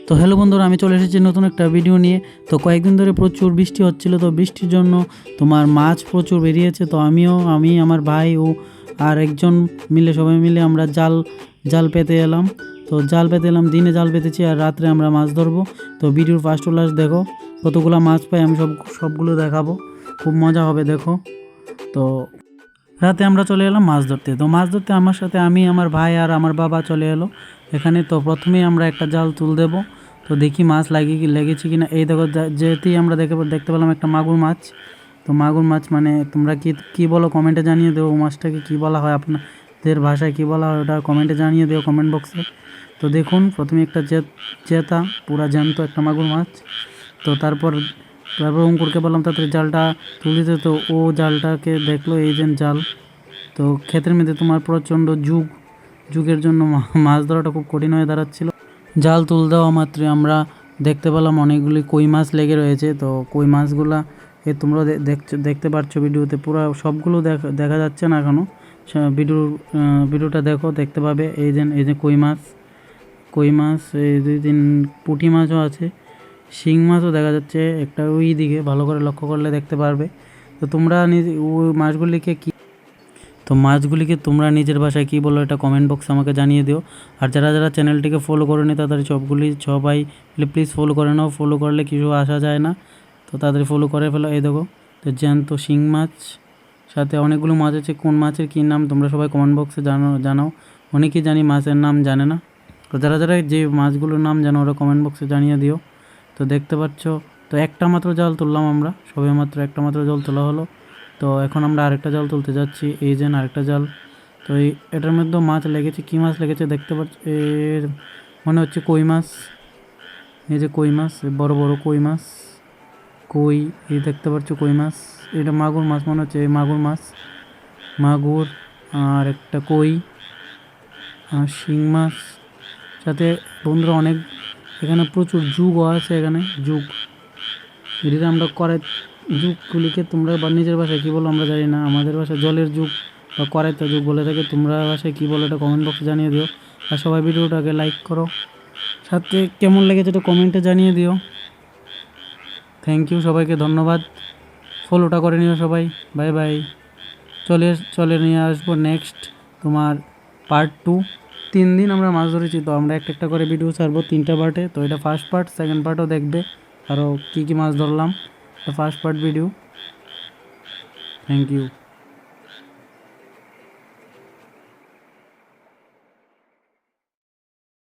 তো হ্যালো বন্ধুরা, আমি চলে এসেছি নতুন একটা ভিডিও নিয়ে। তো কয়েকদিন ধরে প্রচুর বৃষ্টি হচ্ছিল, তো বৃষ্টির জন্য তোমার মাছ প্রচুর বেরিয়েছে। তো আমি আমার ভাই ও আর একজন মিলে সবাই মিলে আমরা জাল পেতে এলাম। তো জাল পেতে এলাম, দিনে জাল পেতেছি আর রাত্রে আমরা মাছ ধরবো। তো ভিডিওর ফার্স্ট টু লাস্ট দেখো, কতগুলো মাছ পাই আমি সবগুলো দেখাবো, খুব মজা হবে দেখো। তো রাতে আমরা চলে এলাম মাছ ধরতে। তো মাছ ধরতে আমার সাথে আমি, আমার ভাই আর আমার বাবা চলে এলো এখানে। তো প্রথমেই আমরা একটা জাল তুল দেবো, তো দেখি মাছ লেগেছে কিনা। এই দেখো, যেতেই আমরা দেখতে পেলাম একটা মাগুর মাছ। তো মাগুর মাছ মানে তোমরা কি বলো কমেন্টে জানিয়ে দেবো, মাছটাকে কী বলা হয়, আপনাদের ভাষায় কী বলা হয় ওটা কমেন্টে জানিয়ে দেবো, কমেন্ট বক্সে। তো দেখুন, প্রথমে একটা জেতা পুরা জ্যান্ত একটা মাগুর মাছ। তো তারপর অঙ্কুরকে বললাম তাড়াতাড়ি জালটা তুলে দিতে। তো ও জালটাকে দেখলো, এই যে জাল। তো ক্ষেতের মধ্যে তোমার প্রচণ্ড যুগের জন্য মাছ ধরাটা খুব কঠিন হয়ে দাঁড়াচ্ছিল। জাল তুল দেওয়া মাত্রই আমরা দেখতে পেলাম অনেকগুলি কই মাছ লেগে রয়েছে। তো কই মাছগুলা তোমরা দেখতে পাচ্ছ ভিডিওতে, পুরো সবগুলো দেখা যাচ্ছে না এখনও। ভিডিওটা দেখতে পাবে। এই যে কই মাছ, এই 2-3 পুঁটি মাছও আছে, শিং মাছও দেখা যাচ্ছে একটা ওই দিকে, ভালো করে লক্ষ্য করলে দেখতে পারবে। তো তোমরা ওই মাছগুলিকে তোমরা নিজের ভাষায় কী বলো এটা কমেন্ট বক্সে আমাকে জানিয়ে দিও। আর যারা চ্যানেলটিকে ফলো করেনি তাদের সবাই প্লিজ ফলো করে নাও। ফলো করলে কিছু আসা যায় না, তো তাদের ফলো করে ফেলো। এই দেখো, তো জ্যান্ত শিং মাছ, সাথে অনেকগুলো মাছ আছে। কোন মাছের কী নাম তোমরা সবাই কমেন্ট বক্সে জানাও। অনেকেই জানি মাছের নাম জানে না। তো যারা যে মাছগুলোর নাম জানো ওরা কমেন্ট বক্সে জানিয়ে দিও। তো দেখতে পাচ্ছ, তো একটা মাত্র জাল তুললাম আমরা, সবে মাত্র একটা মাত্র জাল তোলা হলো। তো এখন আমরা আরেকটা জাল তুলতে যাচ্ছি, এই যে আরেকটা জাল। তো এটার মধ্যেও মাছ লেগেছে। কী মাছ লেগেছে দেখতে পাচ্ছ, মনে হচ্ছে কই মাছ। এই যে কই মাছ, বড় বড় কই মাছ, এই দেখতে পাচ্ছ কই মাছ। এটা মাগুর মাছ মনে হচ্ছে, এই মাগুর মাছ, মাগুর আর একটা কই আর শিং মাছ। সাথে বন্ধুরা অনেক এখানে প্রচুর যুগও আছে, এখানে এটিতে আমরা যুগগুলিকে তোমরা নিজের ভাষায় কী বলো আমরা জানি না। আমাদের ভাষায় জলের যুগ বা করাইতে যুগ বলে থাকে, তোমরা ভাষায় কী বলো এটা কমেন্ট বক্সে জানিয়ে দিও। আর সবাই ভিডিওটাকে লাইক করো, সাথে কেমন লেগেছে এটা কমেন্টে জানিয়ে দিও। থ্যাংক ইউ, সবাইকে ধন্যবাদ। ফলোটা করে নিও সবাই। Bye bye. চলে নিয়ে আসবো নেক্সট তোমার পার্ট 2। 3 দিন আমরা মাছ ধরেছি, তো আমরা একটা করে ভিডিও ছাড়বো 3টা পার্টে। তো এটা ফার্স্ট পার্ট, সেকেন্ড পার্টও দেখবে আরও কী মাছ ধরলাম, first part video. Thank you.